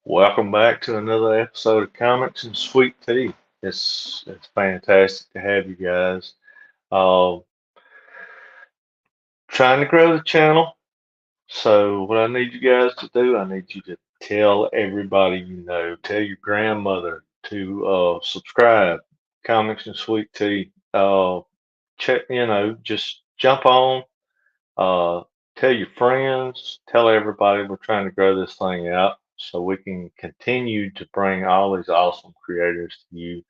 Welcome back to another episode of Comics and Sweet Tea. It's fantastic to have you guys. Uh, Trying to grow the channel. So what I need you guys to do, I need you to tell everybody you know, tell your grandmother to subscribe. Comics and Sweet Tea. Check, just jump on. Uh, Tell your friends, tell everybody we're trying to grow this thing out so we can continue to bring all these awesome creators to you,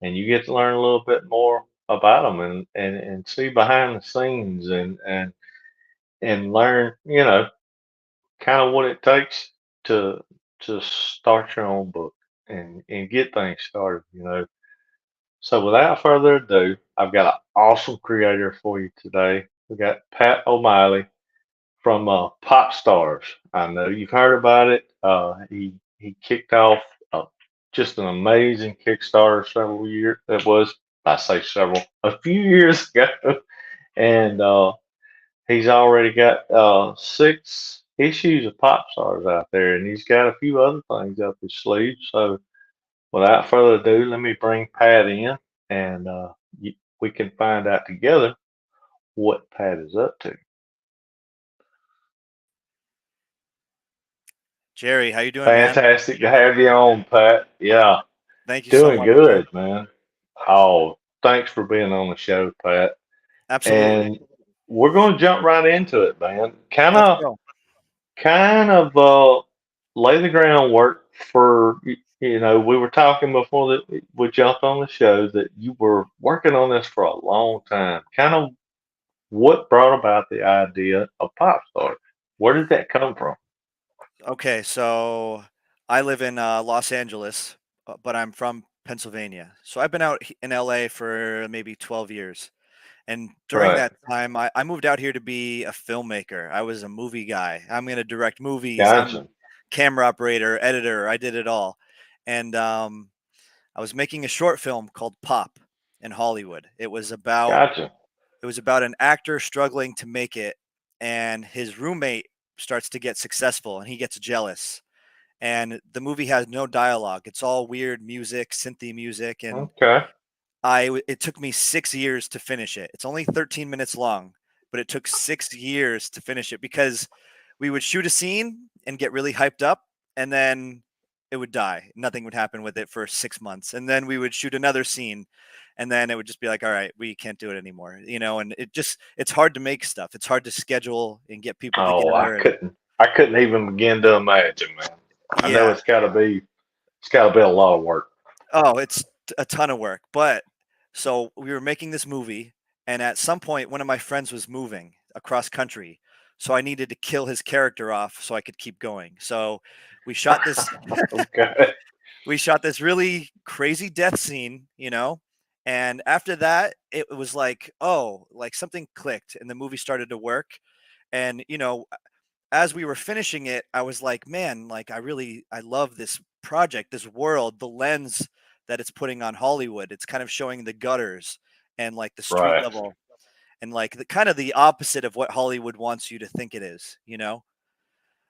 and you get to learn a little bit more about them and see behind the scenes and learn, kind of what it takes to to start your own book and get things started. So without further ado, I've got an awesome creator for you today. We got Pat O'Malley from Popscars. I know you've heard about it. He kicked off just an amazing Kickstarter several years. It was, I say several, a few years ago, and he's already got 6 issues of Popscars out there, and he's got a few other things up his sleeve. So without further ado, let me bring Pat in, and we can find out together what Pat is up to. Jerry, how you doing, man? Fantastic to have you on, Pat. Yeah, Thank you so doing much, sir. good, man. Oh, thanks for being on the show, Pat. Absolutely. And we're going to jump right into it, man. Kind Let's of, go. kind of lay the groundwork for. We were talking before that we jumped on the show that you were working on this for a long time. Kind of what brought about the idea of Popstar? Where did that come from? Okay, so I live in Los Angeles, but I'm from Pennsylvania. So I've been out in LA for maybe 12 years. And during Right. that time, I moved out here to be a filmmaker. I was a movie guy. I'm going to direct movies. I'm Gotcha. camera operator, editor. I did it all. And I was making a short film called Pop in Hollywood. Gotcha. It was about an actor struggling to make it, and his roommate starts to get successful, and he gets jealous. And the movie has no dialogue; it's all weird music, synthy music, and Okay. it took me 6 years to finish it. It's only 13 minutes long, but it took 6 years to finish it because we would shoot a scene and get really hyped up, and then it would die. Nothing would happen with it for 6 months, and then we would shoot another scene, and then it would just be like, all right, we can't do it anymore, and it's hard to make stuff. It's hard to schedule and get people Oh, I together, and couldn't. I couldn't even begin to imagine, man. I know yeah. it's got to be a lot of work. Oh, it's a ton of work. But so we were making this movie, and at some point, one of my friends was moving across country. So I needed to kill his character off so I could keep going. So we shot this Okay. we shot this really crazy death scene. And after that, it was like, oh, like something clicked and the movie started to work. And as we were finishing it, I was like, man, like I love this project, this world, the lens that it's putting on Hollywood. It's kind of showing the gutters and like the street Right. level and like the kind of the opposite of what Hollywood wants you to think it is.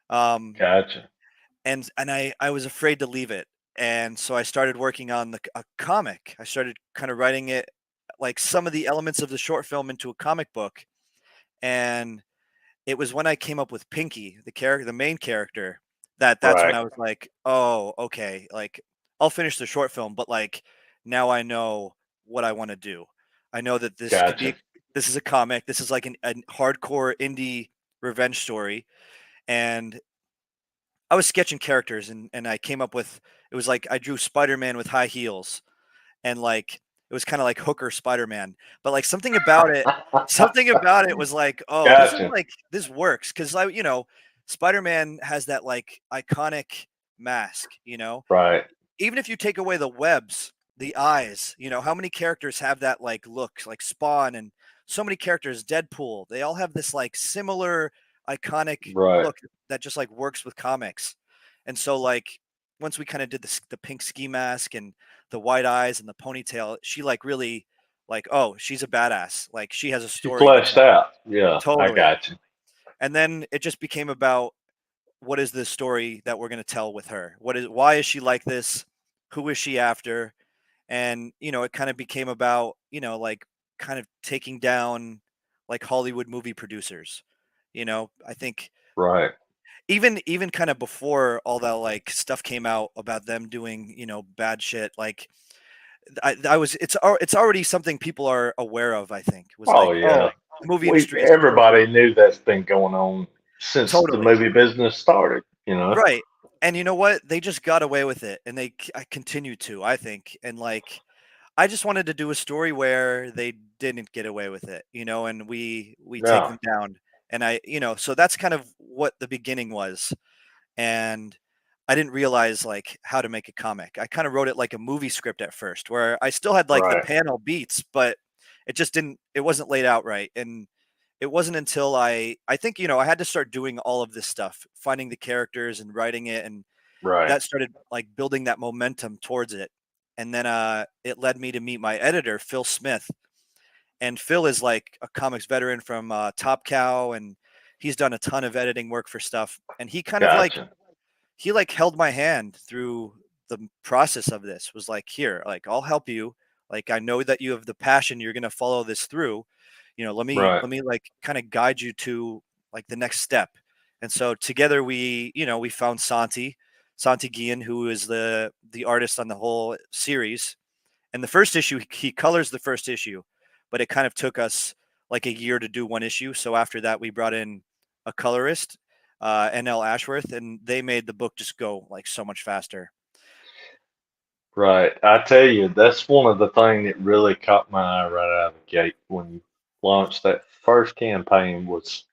Um Gotcha. and I was afraid to leave it. And so I started working on a comic. I started kind of writing it, like some of the elements of the short film, into a comic book. And it was when I came up with Pinky, the main character, that's when Right. I was like, "Oh, okay, like I'll finish the short film, but like now I know what I want to do. I know that Gotcha. this is a comic. This is like a hardcore indie revenge story." And I was sketching characters, and I came up with, it was like I drew Spider-Man with high heels, and like it was kind of like Hooker Spider-Man, but like something about it was like, oh, Gotcha. this works because Spider-Man has that like iconic mask. Right. Even if you take away the webs, the eyes, how many characters have that like look, like Spawn, and so many characters, Deadpool, they all have this like similar iconic Right. look that just like works with comics. And so like once we kind of did the pink ski mask and the white eyes and the ponytail, she like really, like, oh, she's a badass. Like she has a She story to fleshed tell. out. Yeah, I Totally. got you. And then it just became about what is the story that we're going to tell with her? Why is she like this? Who is she after? And it kind of became about like kind of taking down like Hollywood movie producers. I think Right. even kind of before all that like stuff came out about them doing bad shit, like I was it's already something people are aware of. I think was Oh like, yeah. oh, the movie We industry is everybody knew that's been going on since the totally movie business started, you know? right. And you know what? They just got away with it, and I continue to. I think, and like I just wanted to do a story where they didn't get away with it, and we take Yeah. them down. And so that's kind of what the beginning was. And I didn't realize like how to make a comic. I kind of wrote it like a movie script at first, where I still had like the Right. panel beats, but it wasn't laid out right. And it wasn't until I think, I had to start doing all of this stuff, finding the characters and writing it, and Right. that started like building that momentum towards it. And then it led me to meet my editor, Phil Smith. And Phil is like a comics veteran from Top Cow, and he's done a ton of editing work for stuff. And Gotcha. he like held my hand through the process of this. Was like, here, like I'll help you. Like I know that you have the passion. You're gonna follow this through. Right. Let me like kind of guide you to like the next step. And so together we found Santi Guillen, who is the artist on the whole series. And the first issue, he colors the first issue, but it kind of took us like a year to do one issue. So after that, we brought in a colorist, NL Ashworth, and they made the book just go like so much faster. Right. I tell you, that's one of the things that really caught my eye right out of the gate when you launched that first campaign was,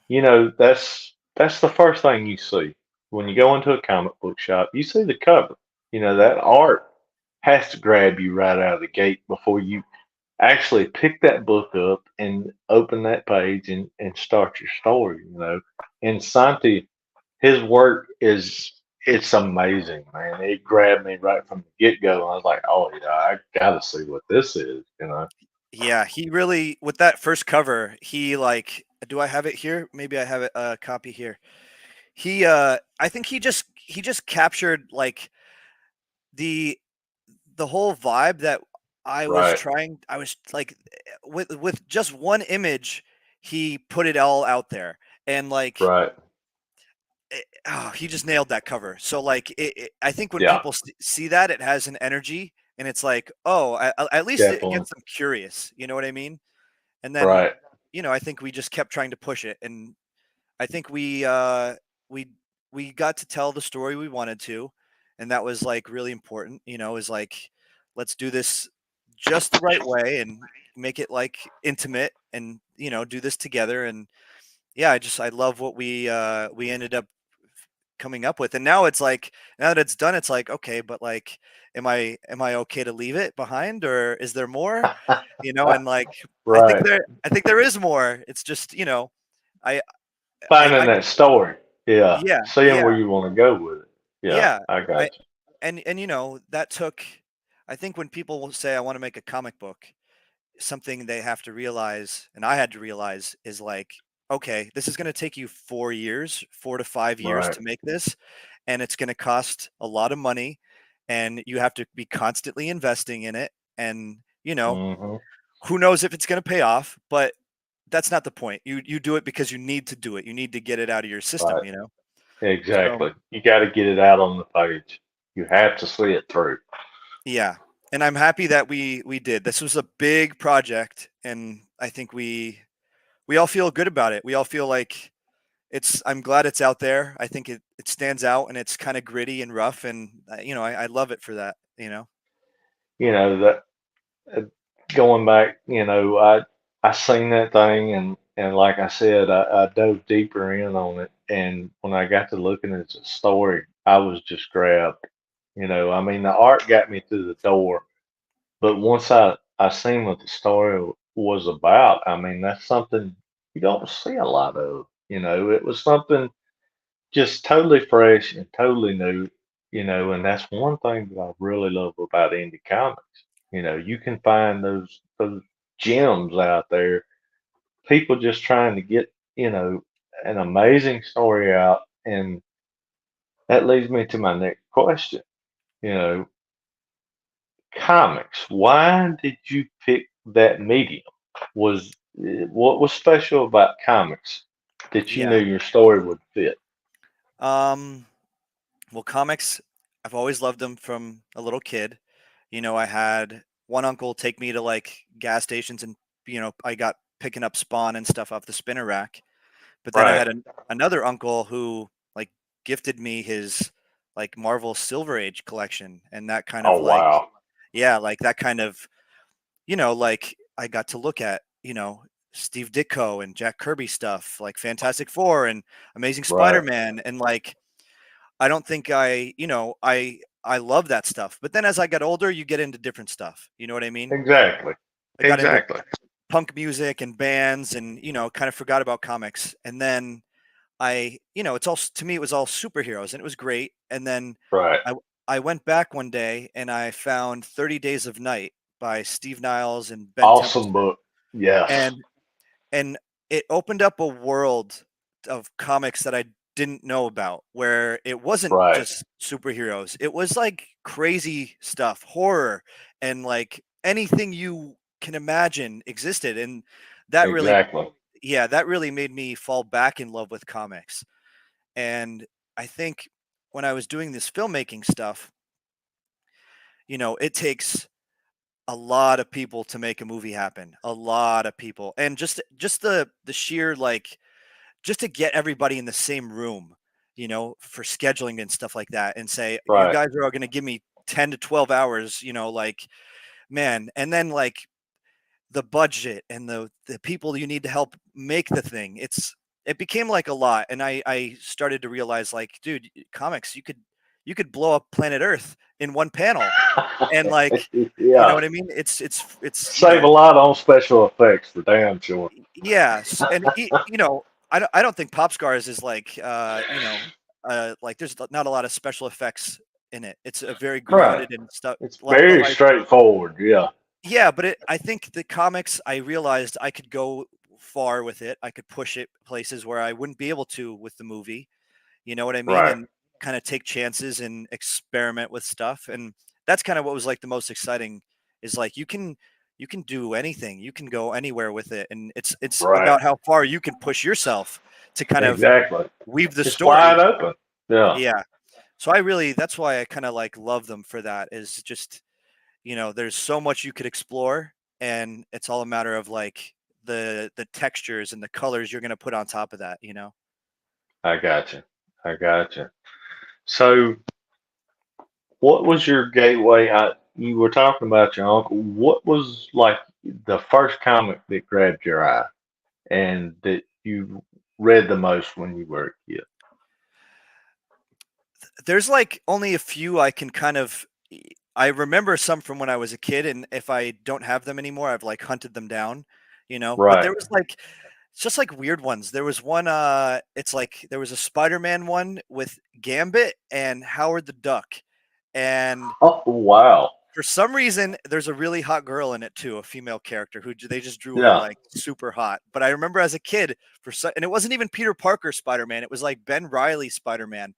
that's the first thing you see. When you go into a comic book shop, you see the cover. That art has to grab you right out of the gate before you actually pick that book up and open that page and start your story. And Santi, his work it's amazing, man. It grabbed me right from the get go. I was like, oh yeah, I gotta see what this is. Yeah, he really with that first cover, he like do I have it here? Maybe I have it a copy here. I think he just captured like the the whole vibe that Right, I was like with just one image, he put it all out there. And like right, he just nailed that cover. So like I think when yeah, people see that, it has an energy, and it's like, oh, at least it definitely, gets them curious. You know what I mean? And then right. I think we just kept trying to push it, and I think we we got to tell the story we wanted to, and that was like really important. Is like let's do this just the right way and make it like intimate, and do this together. And yeah, I love what we ended up coming up with. And now it's like now that it's done, it's like, okay, but like am I okay to leave it behind, or is there more? And like Right. I think there is more. It's just I Finding I that story. Yeah. yeah, Seeing where yeah, you want to go with it. Yeah, yeah. I I got you. and that took I think when people will say I want to make a comic book, something they have to realize, and I had to realize, is like, okay, this is going to take you 4 years, 4 to 5 years Right. to make this, and it's going to cost a lot of money, and you have to be constantly investing in it. And Hmm. who knows if it's going to pay off, but that's not the point. You do it because you need to do it. You need to get it out of your system. Right. So Exactly. You got to get it out on the page. You have to see it through. yeah, and I'm happy that we did. This was a big project, and I think we all feel good about it. We all feel like I'm glad it's out there. I think it stands out, and it's kind of gritty and rough, and I love it for that. That uh, going back, I seen that thing and like I said, I dove deeper in on it, and when I got to looking at the story, I was just grabbed. I mean, the art got me through the door, but once I seen what the story was about, I mean, that's something you don't see a lot of. It was something just totally fresh and totally new, and that's one thing that I really love about indie comics. You can find those gems out there, people just trying to get, an amazing story out, and that leads me to my next question. You know, comics. Why did you pick that medium? Was what was special about comics that you knew Yeah. your story would fit? Um, well, comics, I've always loved them from a little kid. I had one uncle take me to like gas stations and, I got picking up Spawn and stuff off the spinner rack. But then I Right. had another uncle who like gifted me his like Marvel Silver Age collection. And that kind of Oh like, wow. yeah, like that kind of, like I got to look at, Steve Ditko and Jack Kirby stuff, like Fantastic Four and Amazing Right. Spider-Man. And like, I don't think I love that stuff. But then as I got older, you get into different stuff. You know what I mean? Exactly. I got into Exactly. punk music and bands and, kind of forgot about comics. And then it's all to me, it was all superheroes and it was great. And then Right. I I went back one day and I found 30 Days of Night by Steve Niles and Ben Awesome Templeton. book. Yes. And and it opened up a world of comics that I didn't know about where it wasn't Right. just superheroes. It was like crazy stuff, horror and like anything you can imagine existed. And that really, Exactly. yeah, that really made me fall back in love with comics. And I think when I was doing this filmmaking stuff, it takes a lot of people to make a movie happen. A lot of people. And just the sheer like just to get everybody in the same room, for scheduling and stuff like that and say you Right. guys are all going to give me 10 to 12 hours, like man, and then like the budget and the people you need to help make the thing. It became like a lot, and I started to realize like, dude, comics, you could blow up planet Earth in one panel, and like, you know Yeah. what I mean? It's Save a lot on special effects for damn sure. yes, and I don't think Popscars is like like there's not a lot of special effects in it. It's a very Right. grounded and stuff, It's but very like straightforward. Yeah. yeah, but I think the comics, I realized I could go far with it. I could push it places where I wouldn't be able to with the movie. You know what I mean? Right. And kind of take chances and experiment with stuff. And that's kind of what was like the most exciting is like you can do anything. You can go anywhere with it. And it's Right. about how far you can push yourself to kind of Exactly. weave the It's wide story. open. Yeah. Yeah. So that's why I kind of like love them for that is just there's so much you could explore, and it's all a matter of like the textures and the colors you're going to put on top of that. I got you. I got you. So, what was your gateway? You were talking about your uncle. What was like the first comic that grabbed your eye and that you read the most when you were a kid? There's like only a few I can kind of I remember some from when I was a kid, and if I don't have them anymore, I've like hunted them down. But Right. there was like it's just like weird ones. There was one it's like there was a Spider-Man one with Gambit and Howard the Duck. And Oh, wow. for some reason, there's a really hot girl in it too, a female character who they just drew her Yeah. like super hot. But I remember as a kid, and it wasn't even Peter Parker Spider-Man; it was like Ben Riley Spider-Man.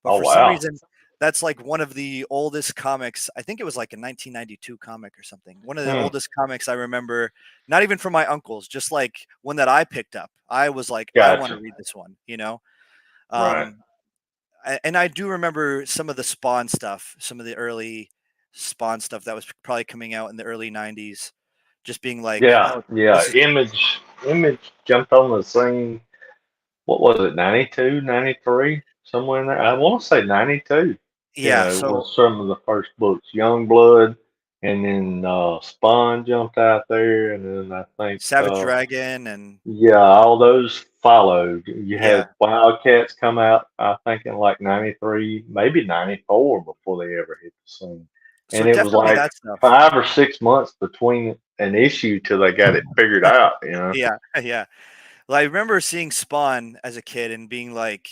But Oh, for some wow. reason, that's like one of the oldest comics. I think it was like a 1992 comic or something. One of the Hmm. oldest comics I remember, not even from my uncles, just like one that I picked up. I was like, I want to Gotcha. read this one. Right. Um, and I do remember some of the Spawn stuff, some of the early Spawn stuff that was probably coming out in the early 90s, just being like, Yeah. oh, Yeah. this is, Image jumped on the scene. What was it? 92, 93, somewhere in there. I want to say 92. yeah. So Was some of the first books. Young Blood, and then Spawn jumped out there, and then I think Savage Dragon and yeah, all those followed. You yeah. had Wildcats come out, I think in like 93, maybe 94 before they ever hit the scene. So And it was definitely like that stuff. 5 or 6 months between an issue till they got it figured out, you know? Yeah. Yeah. Well, I remember seeing Spawn as a kid and being like,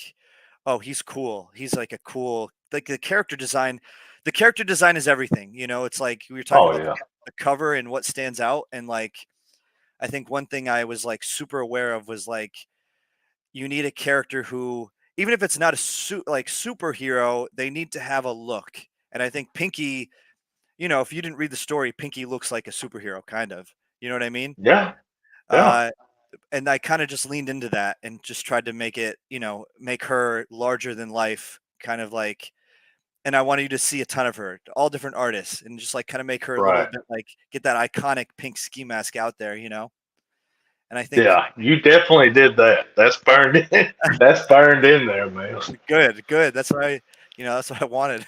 oh, he's cool. He's like a cool, like the character design. The character design is everything. It's like we were talking Oh about yeah. the cover and what stands out. And like, I think one thing I was like super aware of was like, you need a character who even if it's not a like superhero, they need to have a look. And I think Pinky, if you didn't read the story, Pinky looks like a superhero, kind of. You know what I mean? Yeah. Yeah. Uh, and I kind of just leaned into that and just tried to make it, make her larger than life, kind of like. And I wanted you to see a ton of her, all different artists, and just like kind of make her a little Right. bit like get that iconic pink ski mask out there, And I think Yeah. You definitely did that. That's burned in. That's burned in there, man. good. That's what that's what I wanted.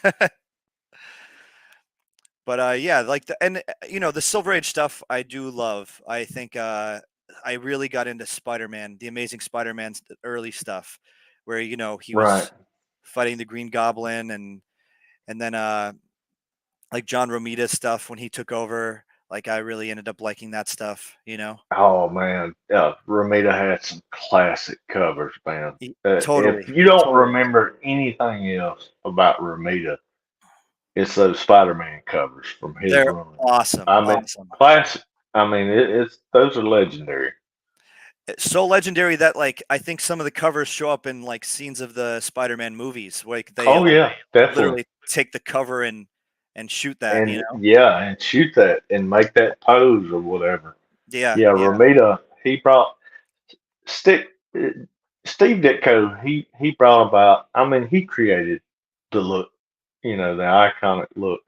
But yeah, like the Silver Age stuff I do love. I think I really got into Spider-Man, the Amazing Spider-Man's early stuff, where he Right. was fighting the Green Goblin and then like John Romita stuff when he took over. Like I really ended up liking that stuff. Oh man, yeah, Ramita had some classic covers, man. If Totally, you don't totally. remember anything else about Ramita, it's those Spider-Man covers from his They're run. awesome, I mean, awesome. classic. I mean, it's those are legendary. It's so legendary that like I think some of the covers show up in like scenes of the Spider-Man movies, like they Oh yeah, definitely. literally take the cover and shoot that. And yeah, and shoot that and make that pose or whatever. Yeah, Yeah, yeah, Ramita, he brought stick. Steve Ditko, he brought about. I mean, he created the look, the iconic look.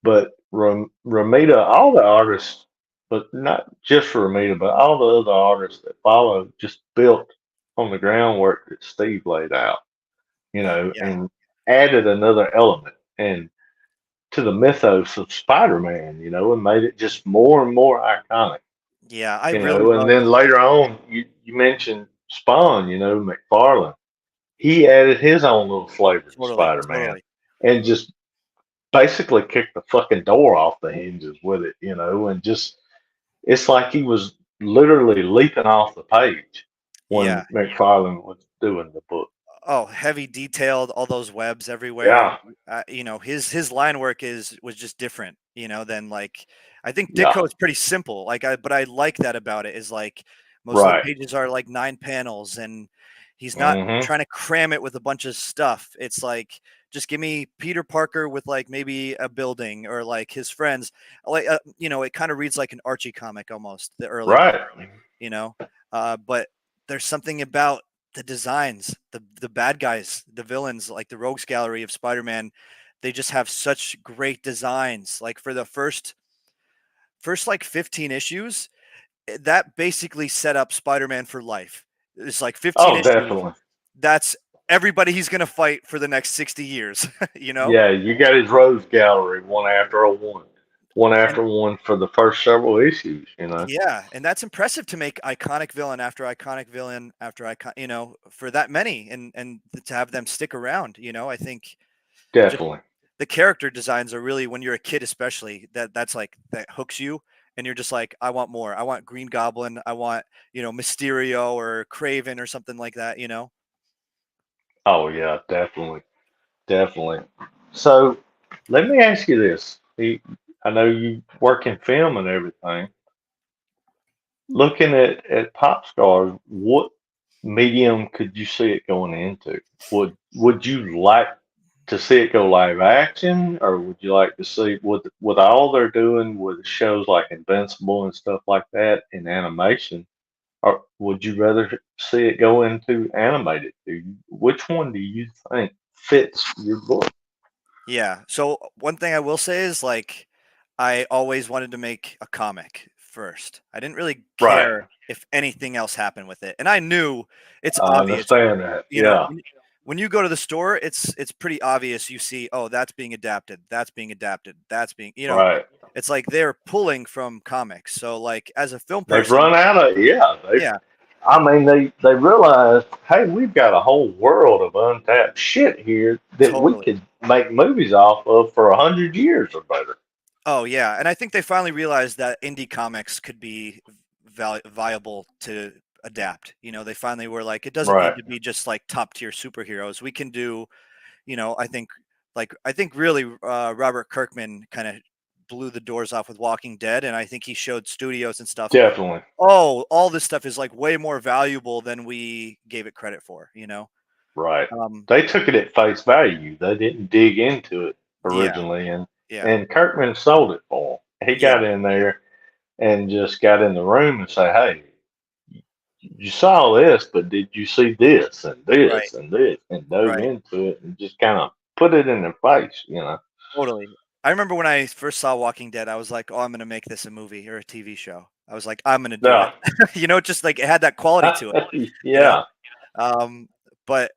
But Ramita, all the artists, but not just Ramita, but all the other artists that followed, just built on the groundwork that Steve laid out, yeah, and added another element and to the mythos of Spider-Man, and made it just more and more iconic, yeah. I really and love then later on, you mentioned Spawn, McFarlane. He added his own little flavor to totally, Spider-Man totally. and just basically kicked the fucking door off the hinges with it, and just it's like he was literally leaping off the page Yeah. when McFarlane was doing the book. Oh, heavy detailed, all those webs everywhere. Yeah, His line work was just different, than like I think yeah, Ditko is pretty simple. But I like that about it is like most of the right. pages are like 9 panels and he's not Hmm. trying to cram it with a bunch of stuff. It's like just give me Peter Parker with like maybe a building or like his friends. Like it kind of reads like an Archie comic almost, the early one, Right. you know. But there's something about the designs, the bad guys, the villains, like the rogues gallery of Spider-Man, they just have such great designs. Like for the first like 15 issues, that basically set up Spider-Man for life. It's like 15 Oh, issues. definitely. That's everybody he's going to fight for the next 60 years, you know? Yeah, you got his Rose Gallery one And after one for the first several issues. yeah, and that's impressive to make iconic villain after iconic villain after icon, for that many and to have them stick around, I think just Definitely. the character designs are really when you're a kid especially that's like that hooks you and you're just like I want more. I want Green Goblin, I want, Mysterio or Craven or something like that. Oh yeah, definitely. Definitely. So let me ask you this. I know you work in film and everything. Looking at Popscars, what medium could you see it going into? Would you like to see it go live action, or would you like to see with all they're doing with shows like Invincible and stuff like that in animation, or would you rather see it go into animated? Which one do you think fits your book? Yeah. So one thing I will say is like I always wanted to make a comic first. I didn't really Right. care if anything else happened with it. And I knew it's I obvious, understand that. you know, Yeah. when when you go to the store, it's pretty obvious you see, oh, that's being adapted, that's being adapted, that's being, Right. it's like they're pulling from comics. So like as a film They've person, run out of yeah. yeah, I mean, they realized, hey, we've got a whole world of untapped shit here that we totally. could make movies off of for 100 years or better. Oh yeah, and I think they finally realized that indie comics could be viable to adapt. They finally were like, it doesn't need Right. to be just like top tier superheroes. We can do, I think, I think really Robert Kirkman kind of blew the doors off with Walking Dead, and I think he showed studios and stuff. Definitely. Oh, all this stuff is like way more valuable than we gave it credit for. Right. Um, They took it at face value. They didn't dig into it yeah, originally, and yeah, and Kirkman sold it for him. He yeah, got in there and just got in the room and say, "Hey, you saw this, but did you see this and right, this and this?" And dove right, into it and just kind of put it in their face, you know. totally. I remember when I first saw Walking Dead, I was like, "Oh, I'm gonna make this a movie or a TV show." I was like, "I'm gonna do it." Yeah, Just like it had that quality to it, you know. yeah, Um, but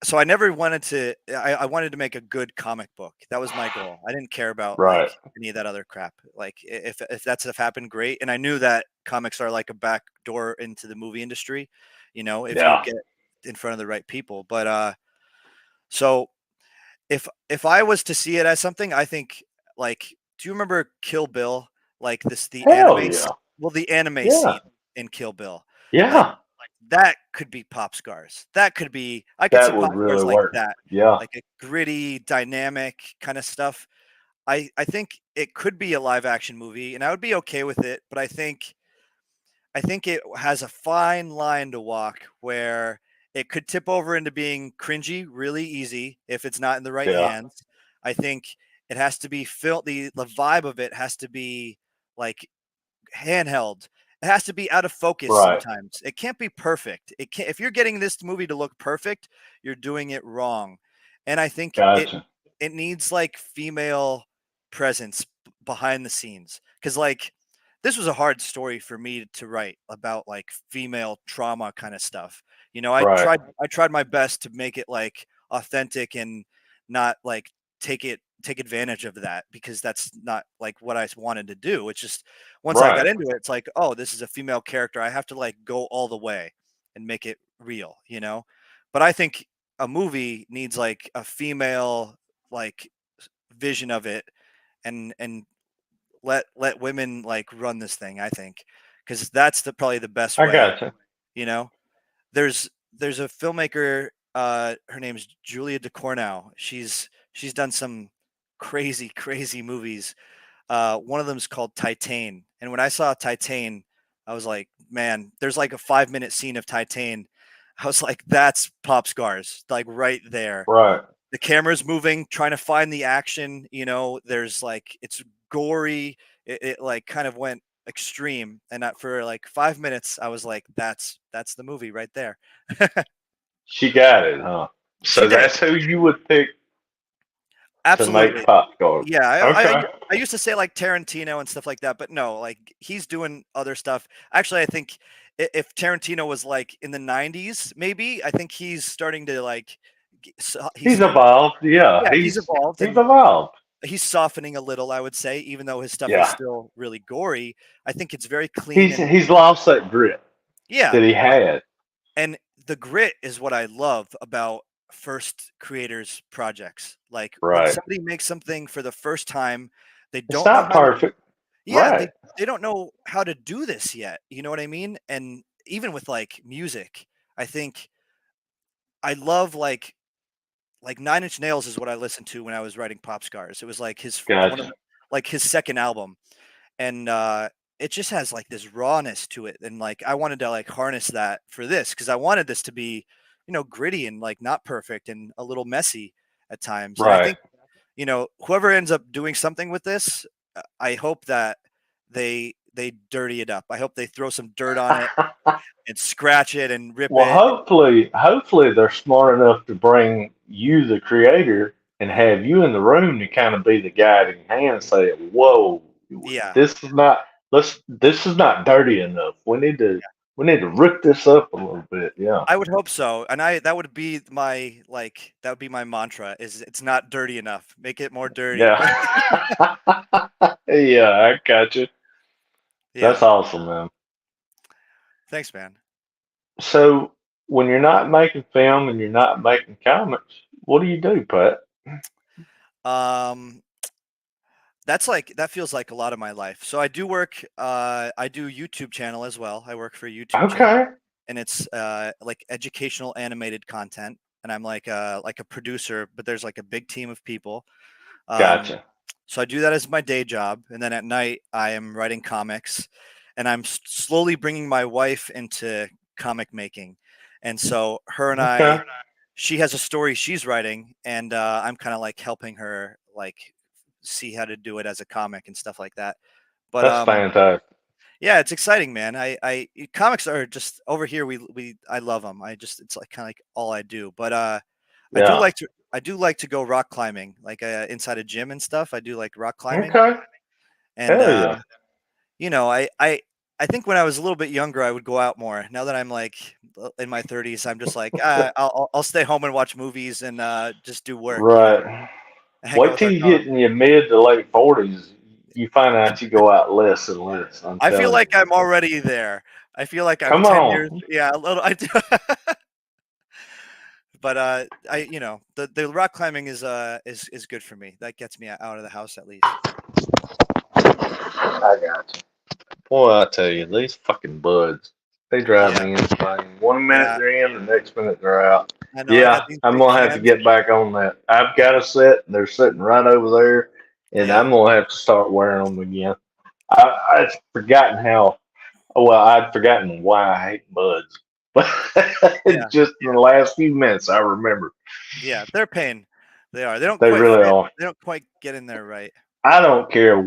so I never wanted to. I wanted to make a good comic book. That was my goal. I didn't care about right, like any of that other crap. Like if that stuff happened, great. And I knew that comics are like a back door into the movie industry. If you yeah. get in front of the right people. But so if I was to see it as something, I think like, do you remember Kill Bill? Like the Hell anime, yeah, the anime yeah. scene in Kill Bill, like Yeah, that could be Popscars. That could be I could see that would Popscars really like work. that, Yeah, like a gritty, dynamic kind of stuff. I think it could be a live action movie, and I would be okay with it. But I think it has a fine line to walk where it could tip over into being cringy really easy if it's not in the right yeah, hands. I think it has to be felt the vibe of it has to be like handheld. It has to be out of focus right. sometimes. It can't be perfect. It can't if you're getting this movie to look perfect, you're doing it wrong. And I think it Gotcha. it needs like female presence behind the scenes cuz like this was a hard story for me to write about like female trauma kind of stuff. I Right. tried my best to make it like authentic and not like take advantage of that because that's not like what I wanted to do. It's just once I got Right. into it, it's like, oh, this is a female character. I have to like go all the way and make it real. But I think a movie needs like a female like vision of it and let women like run this thing, I think, because that's probably the best I way. gotcha. You know, there's a filmmaker. Her name's Julia DeCornow. She's done some crazy movies. One of them is called Titan, and when I saw Titan, I was like, man, there's like a 5-minute scene of Titan. I was like, that's Popscars, like right there. Right. The camera's moving, trying to find the action. There's like it's gory. It like kind of went extreme, and for like 5 minutes, I was like, that's the movie right there. She got it, huh? She So did. that's who you would pick to make Absolutely. popcorn. Yeah, Okay. I used to say like Tarantino and stuff like that, but no, like he's doing other stuff. Actually, I think if Tarantino was like in the '90s, maybe I think he's starting to like He's he's evolved. Yeah, yeah he's he's evolved he's and evolved. he's softening a little. I would say, even though his stuff is Yeah. still really gory, I think it's very clean He's and he's lost that grit yeah, that he had. and the grit is what I love about first creators projects. Like when Right. somebody makes something for the first time, they It's don't know not how to perfect. yeah, Right. they don't know how to do this yet. You know what I mean? And even with like music, I think I love like 9 Inch Nails is what I listened to when I was writing Popscars. It was like his one of Gotcha. like his second album. And it just has like this rawness to it. And like I wanted to like harness that for this because I wanted this to be, gritty and like not perfect and a little messy at times. And I Right. think, whoever ends up doing something with this, I hope that they dirty it up. I hope they throw some dirt on it and scratch it and rip Well, it. hopefully they're smart enough to bring you, the creator, and have you in the room to kind of be the guiding hand and say, "Whoa, Yeah, this is not this is not dirty enough. We need to rip this up a little bit." Yeah, I would hope so. And that would be my mantra is it's not dirty enough. Make it more dirty. yeah, yeah. I got you. That's Yeah. awesome, man. Thanks, man. So when you're not making film and you're not making comics, what do you do, Pat? Um that feels like a lot of my life. So I do work I do YouTube channel as well. I work for a YouTube channel Okay, and it's like educational animated content and I'm like a producer, but there's like a big team of people. Um gotcha. so I do that as my day job and then at night I am writing comics and I'm slowly bringing my wife into comic making. And so her and I Okay, she has a story she's writing, and I'm kind of like helping her like see how to do it as a comic and stuff like that. But That's fantastic. yeah, it's exciting, man. Comics are just over here. I love them. It's like kind of like all I do. But Yeah. I do like to go rock climbing, like inside a gym and stuff. I do like rock climbing, Okay. and Hell yeah. you know, I think when I was a little bit younger, I would go out more. Now that I'm like in my 30s, I'm just like I'll stay home and watch movies and just do work, you know, Right. hang out Wait with till our you dog. get in your mid to late 40s. You find out you go out less and less. I'm I feel telling like you. I'm already there. I feel like I'm Come 10 years. on. Yeah, a little. I do. But the rock climbing is good for me. That gets me out of the house at least. I got you. Boy, I tell you, these fucking buds, they drive Yeah, me insane. One minute yeah, they're in, the next minute they're out. I know. I got Yeah, these I'm big gonna have to hands. get back on that. I've got a set, and they're sitting right over there, and Yeah, I'm gonna have to start wearing them again. I'd forgotten how. Well, I'd forgotten why I hate buds, but yeah, just in the last few minutes, I remember. yeah. They're pain. They are. They don't They quite really fit. are. They don't quite get in there right. I don't care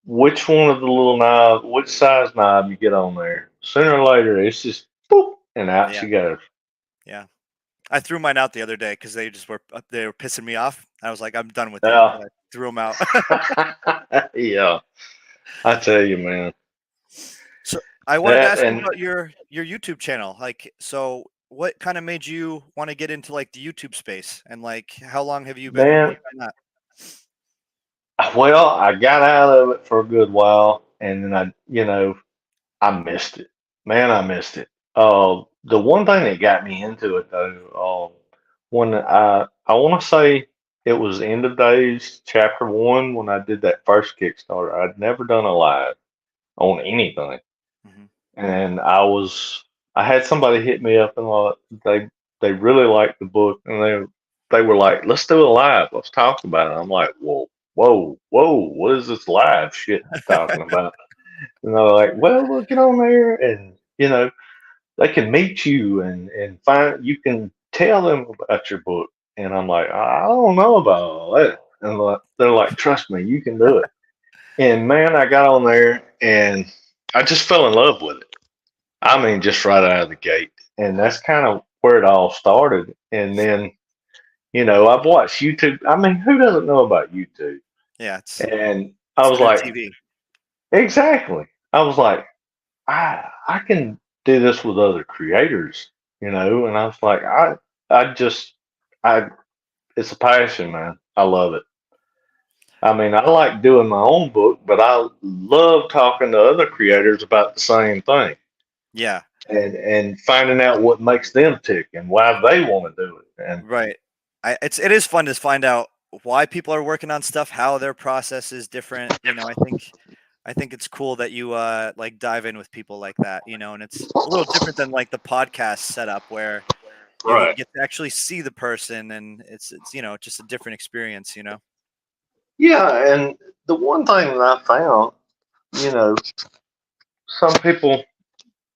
which one of the little knobs, which size knob you get on there. Sooner or later, it's just boop, and out Yeah, she goes. yeah. I threw mine out the other day because they were pissing me off. I was like, I'm done with you. Yeah, I threw them out. yeah. I tell you, man, So I wanted to that ask you and about your YouTube channel. Like, so what kind of made you want to get into like the YouTube space, and like how long have you been man. working on that? Well, I got out of it for a good while, and then I missed it. Man, I missed it. The one thing that got me into it though, when I want to say it was End of Days Chapter One when I did that first Kickstarter. I'd never done a live on anything, Hmm. and I had somebody hit me up and they they really liked the book, and they were like, let's do a live, let's talk about it. I'm like, whoa, what is this live shit you're talking about? And they're like, well, we'll get on there, and they can meet you and find you can tell them about your book. And I'm like, I don't know about all that. And they're like, trust me, you can do it. And man, I got on there and I just fell in love with it. I mean, just right out of the gate. And that's kind of where it all started. And then, I've watched YouTube. I mean, who doesn't know about YouTube? Yeah, And I it's the was new like, TV. exactly. I was like, I can do this with other creators, and I was like, I just I it's a passion, man. I love it. I mean, I like doing my own book, but I love talking to other creators about the same thing Yeah, and finding out what makes them tick and why they want to do it. And right. It is fun to find out why people are working on stuff, how their process is different. You know, I think it's cool that you like dive in with people like that, you know, and it's a little different than like the podcast setup where you right. get to actually see the person, and it's just a different experience, you know. Yeah, and the one thing that I found, you know, some people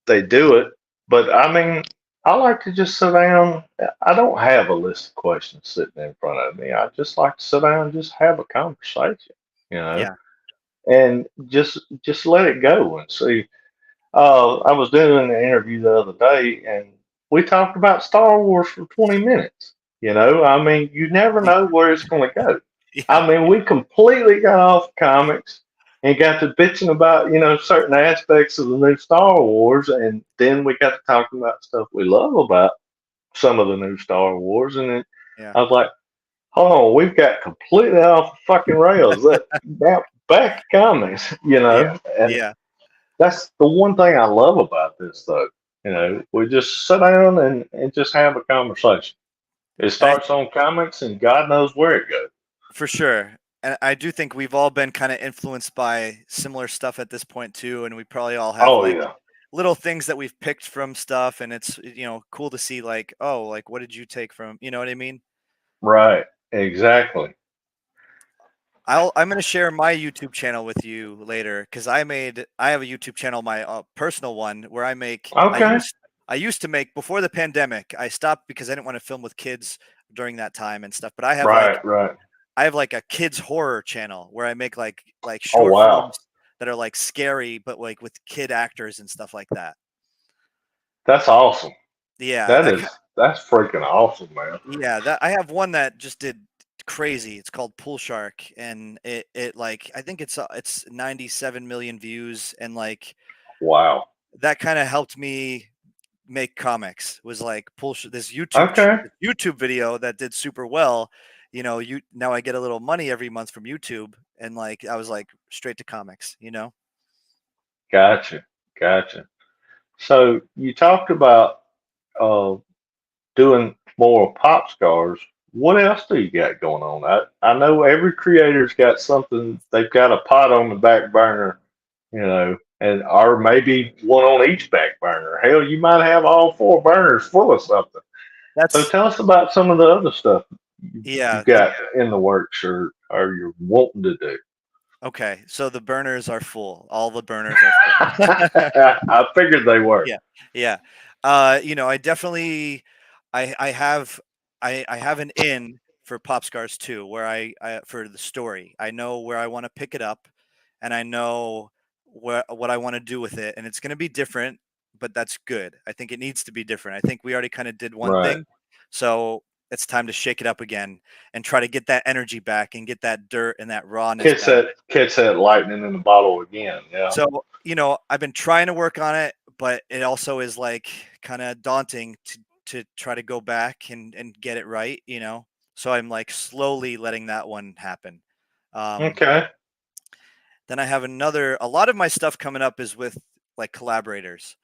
they do it. But I mean, I like to just sit down. I don't have a list of questions sitting in front of me. I just like to sit down and just have a conversation, you know, Yeah. and just let it go and see. I was doing an interview the other day, and we talked about Star Wars for 20 minutes. I mean, you never know where it's going to go. Yeah. I mean, we completely got off comics and got to bitching about, certain aspects of the new Star Wars, and then we got to talking about stuff we love about some of the new Star Wars, and then Yeah. I was like, hold on, we've got completely off the fucking rails. That back to comics, Yeah. and Yeah. that's the one thing I love about this, though. We just sit down and just have a conversation. It I starts on comics, and God knows where it goes. For sure. And I do think we've all been kind of influenced by similar stuff at this point too, and we probably all have Oh like yeah, little things that we've picked from stuff, and it's cool to see like, oh, like what did you take from, you know what I mean? right, exactly. I'm gonna share my YouTube channel with you later because I have a YouTube channel, my personal one, where I Okay, I used to make before the pandemic. I stopped because I didn't want to film with kids during that time and stuff. But Right, right. I have like a kids horror channel where I make like Oh short wow. films that are like scary, but like with kid actors and stuff like that. That's awesome. Yeah, That is that's freaking awesome, man. yeah, that I have one that just did crazy. It's called Pool Shark, and it like I think it's 97 million views, and like Wow. that kind of helped me make comics. Was like this Okay. YouTube video that did super well. You know, you now I get a little money every month from YouTube, and like I was like straight to comics. You know. Gotcha. Gotcha. So you talked about uh doing more pop scars. What else do you got going on? I know every creator's got something. They've got a pot on the back burner, and or maybe one on each back burner. Hell, you might have all four burners full of something. So That's tell us about some of the other stuff yeah. you've got in the works or you're wanting to do. Okay, so the burners are full. All the burners are full. I figured they were. Yeah, yeah. You know, I definitely, I have, I have an in for Popscars too, where I for the story. I know where I want to pick it up, and I know what I want to do with it, and it's going to be different, but that's good. I think it needs to be different. I think we already kind of did one Right. thing, so it's time to shake it up again and try to get that energy back and get that dirt and that rawness back. Catch that lightning in the bottle again. Yeah. So, you know, I've been trying to work on it, but it also is like kind of daunting to try to go back and get it right, you know. So I'm like slowly letting that one happen. Um, Okay. then I have a lot of my stuff coming up is with like collaborators.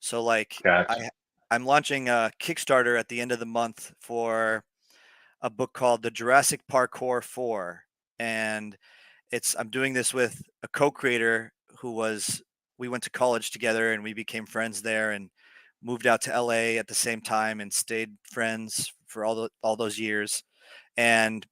So like Gotcha. I'm launching a Kickstarter at the end of the month for a book called The Jurassic Parkour 4, and I'm doing this with a co-creator who was we went to college together and we became friends there and moved out to LA at the same time and stayed friends for all those years. And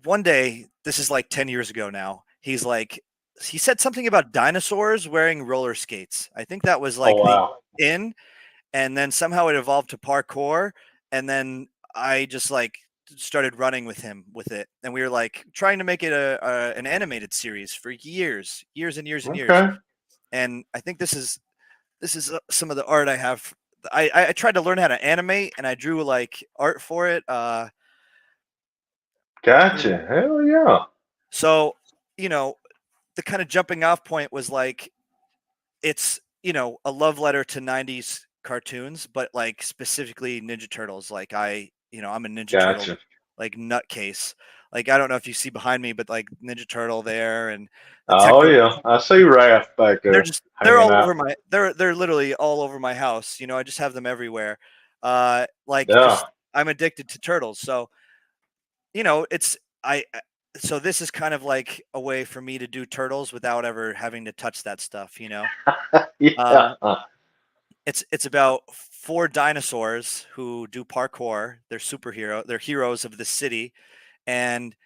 one day, this is like 10 years ago now, he said something about dinosaurs wearing roller skates. I think that was Oh like the wow. in, and then somehow it evolved to parkour, and then I just like started running with him with it, and we were like trying to make it an animated series for years and years and years. Okay. And I think this is some of the art I have. I tried to learn how to animate, and I drew like art for it. You Gotcha. know, Hell yeah. so you know, the kind of jumping off point was like it's a love letter to 90s cartoons, but like specifically Ninja Turtles. Like I'm a Ninja Turtle Gotcha. like nutcase. Like I don't know if you see behind me, but like Ninja Turtle there and the Oh techno. yeah. I see Raph back there They're hanging all out. over they're literally all over my house. I just have them everywhere. Like Yeah. just I'm addicted to turtles. So it's so this is kind of like a way for me to do turtles without ever having to touch that stuff. Uh, Yeah. it's about four dinosaurs who do parkour. They're heroes of the city, and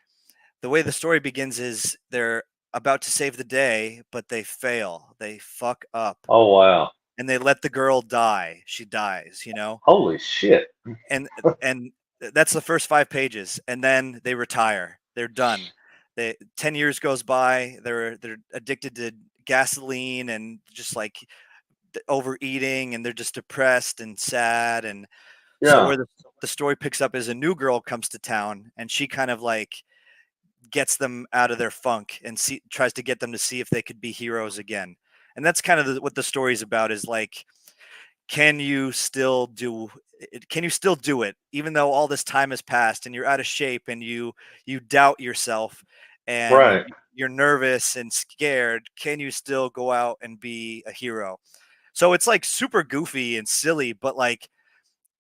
the way the story begins is they're about to save the day, but they fail. They fuck up, Oh wow. and they let the girl die. She dies. Holy shit. And that's the first 5 pages, and then they retire. They're done. 10 years goes by. They're addicted to gasoline and just like overeating, and they're just depressed and sad. And so Yeah. where the story picks up is a new girl comes to town, and she kind of like gets them out of their funk and tries to get them to see if they could be heroes again. And that's kind of what the story's about, is like, can you still do it even though all this time has passed and you're out of shape and you doubt yourself and Right. you're nervous and scared? Can you still go out and be a hero? So it's like super goofy and silly, but like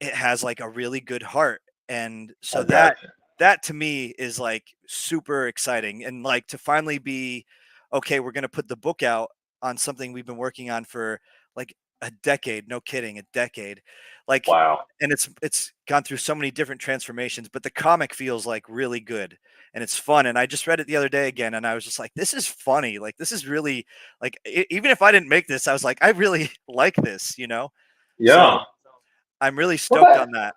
it has like a really good heart. And I so gotcha. that to me is like super exciting, and like to finally be okay, we're going to put the book out on something we've been working on for like a decade. No kidding, a decade. Like, Wow. and it's gone through so many different transformations, but the comic feels like really good and it's fun. And I just read it the other day again, and I was just like, this is funny. Like, this is really like even if I didn't make this, I was like, I really like this. Yeah. So I'm really Well, stoked on that.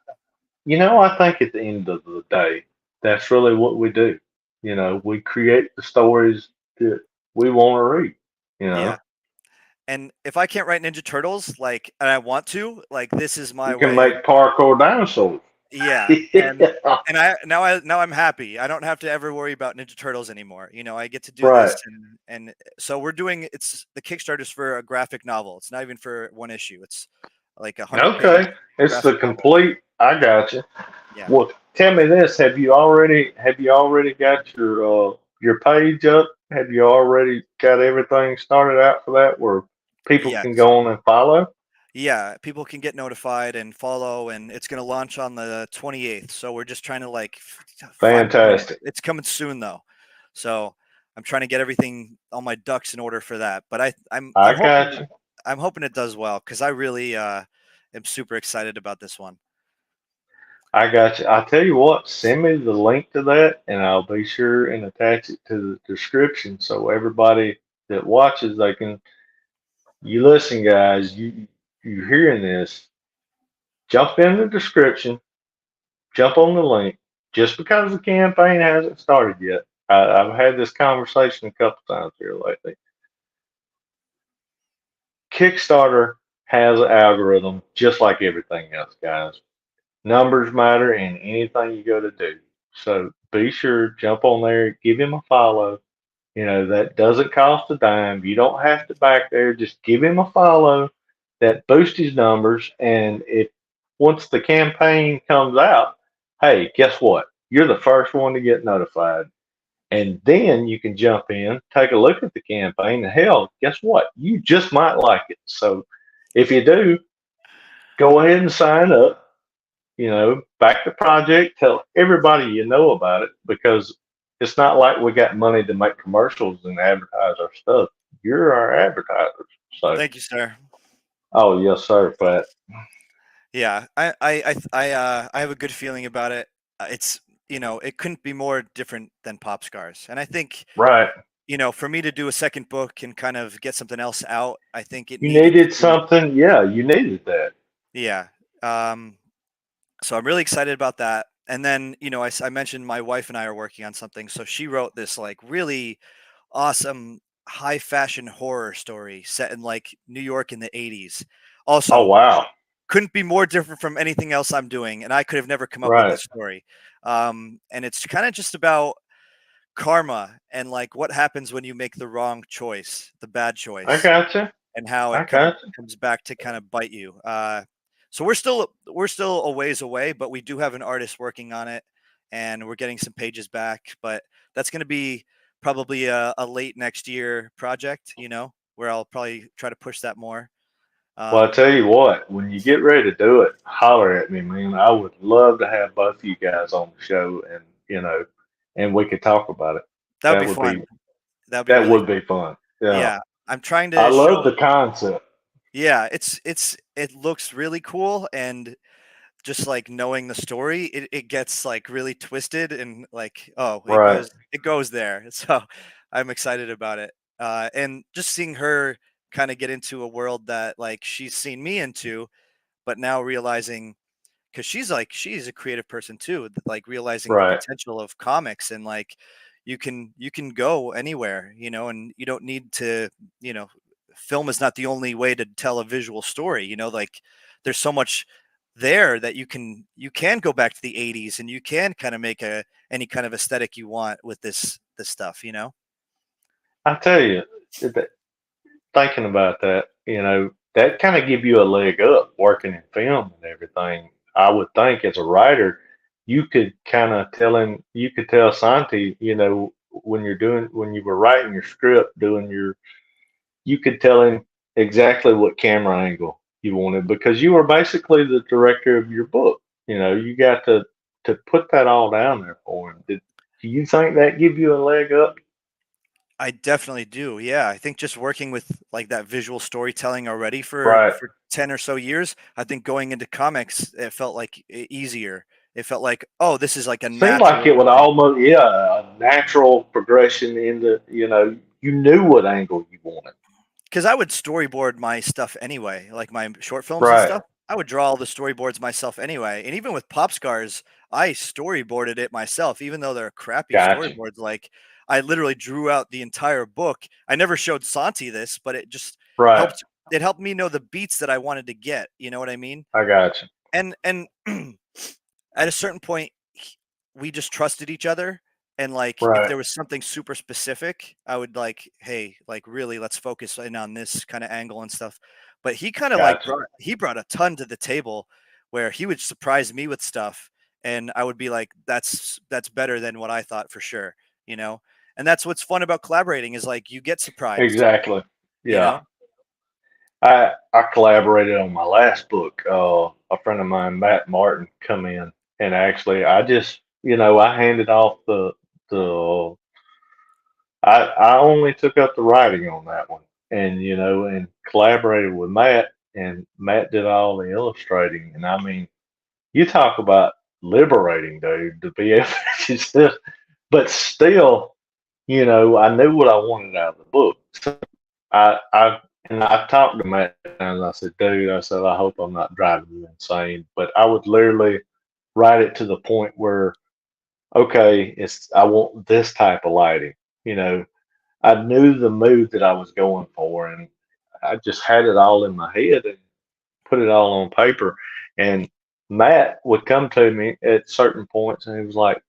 I think at the end of the day, that's really what we do. We create the stories that we want to read. You Yeah. know, And if I can't write Ninja Turtles, like, and I want to, like, this is my you can way of, make parkour dinosaurs. yeah. And now I'm happy. I don't have to ever worry about Ninja Turtles anymore. I get to do this, Right. and so we're doing. It's the Kickstarter's for a graphic novel. It's not even for one issue. It's like a 100-page Okay. It's the graphic novel. complete. I got you. Yeah. Well, tell me this: have you already got your page up? Have you already got everything started out for that, where people can Yes. go on and follow? Yeah. People can get notified and follow, and it's going to launch on the 28th. So we're just trying to like fine-tune it. Fantastic. It's coming soon though. So I'm trying to get everything, all my ducks in order for that. But I'm I hoping got you. it does well because I really am super excited about this one. I got you. I'll tell you what, send me the link to that and I'll be sure and attach it to the description so everybody that watches they can you listen guys, you hearing this, jump in the description, jump on the link. Just because the campaign hasn't started yet. I've had this conversation a couple times here lately. Kickstarter has an algorithm just like everything else, guys. Numbers matter in anything you go to do. So be sure, jump on there, give him a follow. That doesn't cost a dime. You don't have to back there. Just give him a follow. That boosts his numbers. And if once the campaign comes out, hey, guess what? You're the first one to get notified. And then you can jump in, take a look at the campaign, and hell, guess what? You just might like it. So if you do, go ahead and sign up, back the project, tell everybody you know about it because it's not like we got money to make commercials and advertise our stuff. You're our advertisers. So, Thank you, sir. oh, yes, sir, Pat. Yeah, I have a good feeling about it. It's it couldn't be more different than Popscars, and I think Right. for me to do a second book and kind of get something else out, I think it You needed needed to. something. Yeah, you needed that. Yeah. Um, so I'm really excited about that. And then I mentioned my wife and I are working on something, so she wrote this like really awesome high fashion horror story set in like New York in the 80s. Oh, Also, wow. couldn't be more different from anything else I'm doing, and I could have never come up with Right. this story. And it's kind of just about karma and like what happens when you make the wrong choice, the bad I choice, got you. and how I it got you. comes back to kind of bite you. So we're still a ways away, but we do have an artist working on it, and we're getting some pages back. But that's going to be probably a late next year project, where I'll probably try to push that more. Well, I Um, tell you what, when you get ready to do it, holler at me, man. I would love to have both of you guys on the show and we could talk about it. that would be That would be fun. That would be that really would fun. be fun. Yeah. Yeah, I'm trying I to love show. the concept. Yeah, it looks really cool, and just like knowing the story, it gets like really twisted and like, oh, it Right. goes it goes there. So I'm excited about it. And just seeing her kind of get into a world that like she's seen me into, but now realizing because she's a creative person too, like realizing the Right. potential of comics and like you can go anywhere, and you don't need to, you know, film is not the only way to tell a visual story, like there's so much there that you can go back to the 80s and you can kind of make any kind of aesthetic you want with this stuff. I tell you, thinking about that, that kind of give you a leg up working in film and everything. I would think as a writer, you could kind of you could tell Santi, when you were writing your script, you could tell him exactly what camera angle you wanted because you were basically the director of your book. You got to put that all down there for him. Do you think that give you a leg up? I definitely do. Yeah, I think just working with like that visual storytelling already for Right. for 10 or so years, I think going into comics it felt like easier. It felt like, oh, this is like a Seemed like it natural would thing. almost, yeah, a natural progression in you knew what angle you wanted. Because I would storyboard my stuff anyway, like my short films and Right. stuff. I would draw all the storyboards myself anyway. And even with Popscars, I storyboarded it myself, even though they're crappy Gotcha. storyboards. Like I literally drew out the entire book. I never showed Santi this, but it just Right. helped. It helped me know the beats that I wanted to get. You know what I mean? I gotcha. And at a certain point, we just trusted each other. And like, if Right. there was something super specific, I would like, hey, like really, let's focus in on this kind of angle and stuff. But he kind of like Gotcha. brought a ton to the table, where he would surprise me with stuff, and I would be like, that's better than what I thought for sure, you know. And that's what's fun about collaborating is like you get surprised, Exactly. you Yeah. know. I collaborated on my last book. A friend of mine, Matt Martin, come in and actually I just I handed off the I only took up the writing on that one, and and collaborated with Matt, and Matt did all the illustrating. And I mean, you talk about liberating, dude, to be able to just, but still, I knew what I wanted out of the book. So I talked to Matt and I said, dude, I said, I hope I'm not driving you insane, but I would literally write it to the point where, okay, I want this type of lighting, you know. I knew the mood that I was going for, and I just had it all in my head and put it all on paper. And Matt would come to me at certain points, and he was like,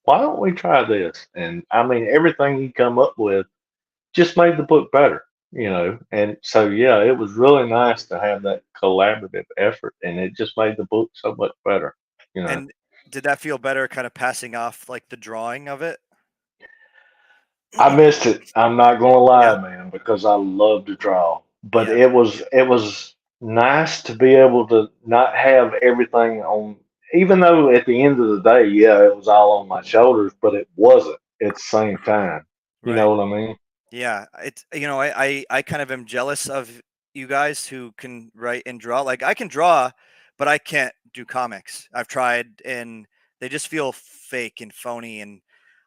"Why don't we try this?" And I mean, everything he come up with just made the book better, And so, yeah, it was really nice to have that collaborative effort, and it just made the book so much better, you know. And did that feel better, kind of passing off like the drawing of it? I missed it. I'm not gonna Yeah, lie, man, because I love to draw. But yeah, it was nice to be able to not have everything on. Even though at the end of the day, yeah, it was all on my shoulders, but it wasn't at the same time. You right. know what I mean? Yeah, it's I kind of am jealous of you guys who can write and draw. Like I can draw, but I can't do comics. I've tried and they just feel fake and phony, and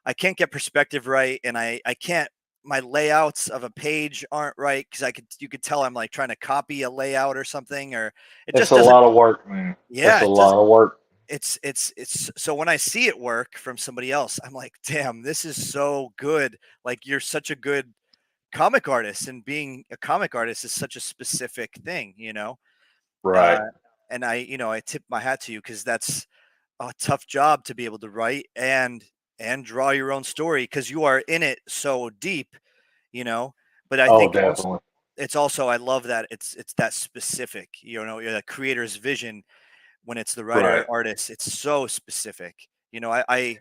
I can't get perspective right, and I can't, my layouts of a page aren't right because I could you could tell I'm like trying to copy a layout or something, or it It's just a doesn't. lot of work, man. It's Yeah, a it does. lot of work. It's so when I see it work from somebody else, I'm like, damn, this is so good. Like you're such a good comic artist, and being a comic artist is such a specific thing, uh, Right. and I tip my hat to you because that's a tough job to be able to write and draw your own story because you are in it so deep, you know but I Oh, think also definitely. it's also, I love that it's that specific, the creator's vision. When it's the writer Right. or artist, it's so specific. I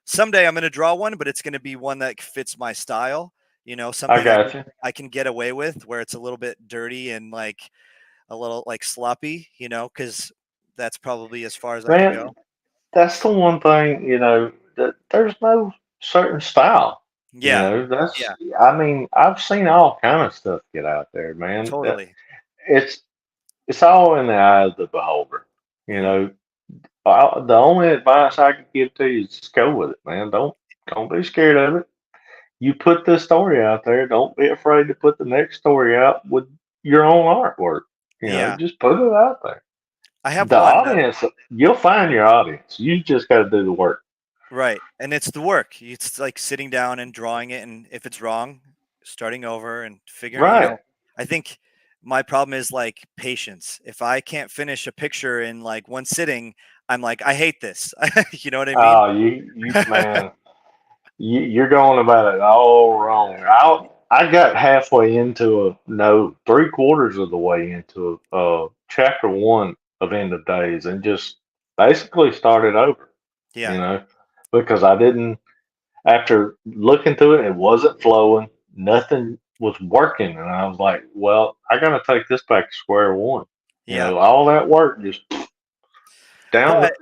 someday I'm going to draw one, but it's going to be one that fits my style. I Something got you, I can get away with, where it's a little bit dirty and like a little like sloppy. Because that's probably as far as I can man. go. That's the one thing, that there's no certain style. Yeah, That's yeah, I mean, I've seen all kind of stuff get out there, man. That totally. it's it's all in the eye of the beholder. You Mhm. know, the only advice I could give to you is just go with it, man. Don't be scared of it. You put this story out there. Don't be afraid to put the next story out with your own artwork. Yeah, Just put it out there. I have The one. audience, you'll find your audience. You just got to do the work. Right. And it's the work. It's like sitting down and drawing it. And if it's wrong, starting over and figuring, Right. I think my problem is like patience. If I can't finish a picture in like one sitting, I'm like, I hate this. You know what I mean? Oh, man, you're going about it all wrong. I got halfway into no, three-quarters of the way into chapter one of End of Days and just basically started over, you Yeah. know, because I didn't, after looking through it, it wasn't flowing, nothing was working. And I was like, well, I got to take this back to square one. Yeah. All that work just down But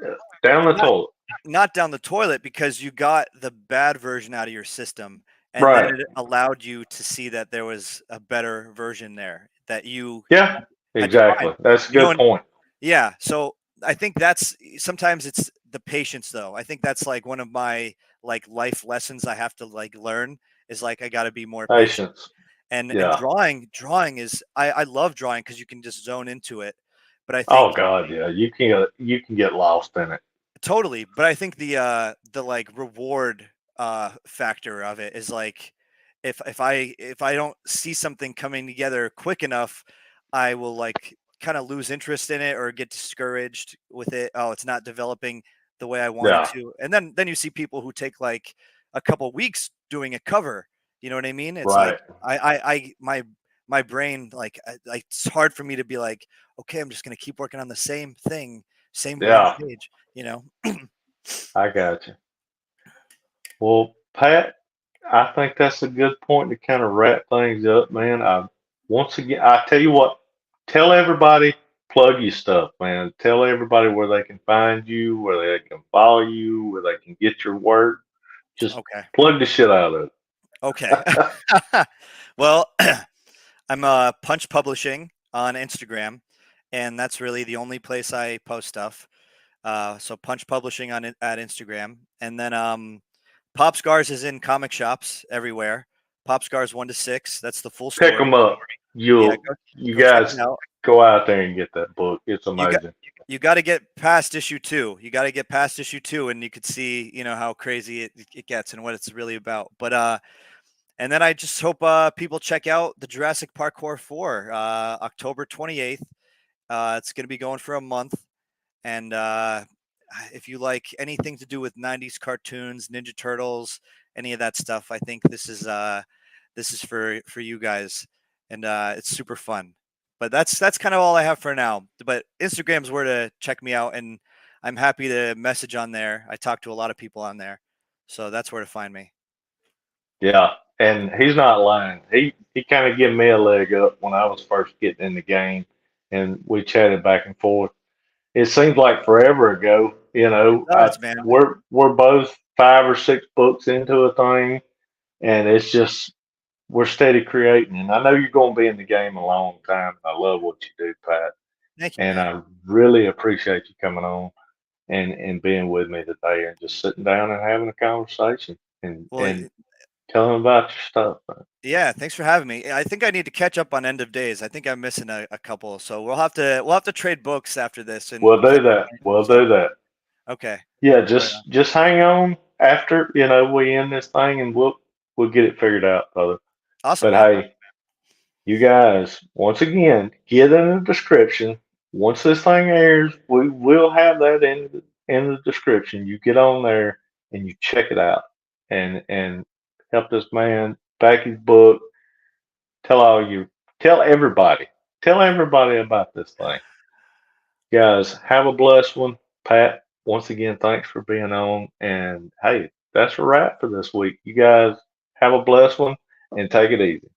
down the not toilet. not down the toilet because you got the bad version out of your system. And then Right. it allowed you to see that there was a better version there that you Yeah, had to find. exactly. That's a good And point. yeah, so I think that's sometimes it's the patience though. I think that's like one of my like life lessons I have to like learn is like I got to be more patient. Patience. And Yeah. drawing is I love drawing because you can just zone into it. But I Oh think God, yeah. You can get lost in it. totally, but I think the like reward factor of it is like if I don't see something coming together quick enough, I will like kind of lose interest in it or get discouraged with it. Oh, it's not developing the way I wanted Yeah, to. And then you see people who take like a couple weeks doing a cover. You know what I mean? It's like right. my brain like it's hard for me to be like, okay, I'm just gonna keep working on the same thing, same blank Yeah, page, you know. I got you. Well, Pat, I think that's a good point to kind of wrap things up, man. Once again, I tell you what, tell everybody, plug your stuff, man. Tell everybody where they can find you, where they can follow you, where they can get your work. Just Okay. plug the shit out of Okay. it. Well, I'm Punch Publishing on Instagram, and that's really the only place I post stuff. So Punch Publishing at Instagram, and then Popscars is in comic shops everywhere. Popscars 1 to 6. That's the full Pick story. them up. Yeah, You go check it guys out. go out there and get that book. It's You got amazing. you got to get past issue 2. You got to get past issue 2, and you could see how crazy it gets and what it's really about. But and then I just hope people check out the Jurassic Parkour 4, October 28th. It's going to be going for a month. And if you like anything to do with 90s cartoons, Ninja Turtles, any of that stuff, I think this is for you guys. And it's super fun. But that's kind of all I have for now. But Instagram's where to check me out, and I'm happy to message on there. I talk to a lot of people on there. So that's where to find me. Yeah, and he's not lying. He kind of gave me a leg up when I was first getting in the game, and we chatted back and forth. It seems like forever ago. It does, man. We're both 5 or 6 books into a thing, and it's just we're steady creating. And I know you're going to be in the game a long time. I love what you do, Pat, Thank you, and man. I really appreciate you coming on and being with me today and just sitting down and having a conversation Well, and telling about your stuff. yeah, thanks for having me. I think I need to catch up on End of Days. I think I'm missing a couple, so we'll have to trade books after this We'll and do catch that. up We'll stuff. do that. Okay, Yeah, right on. just hang on after, we end this thing and we'll get it figured out, brother. Awesome, But man. hey, you guys, once again, get in the description. Once this thing airs, we will have that in the description. You get on there and you check it out and help this man back his book. Tell all you tell everybody. Tell everybody about this thing. Guys, have a blessed one. Pat, once again, thanks for being on. And hey, that's a wrap for this week. You guys have a blessed one and take it easy.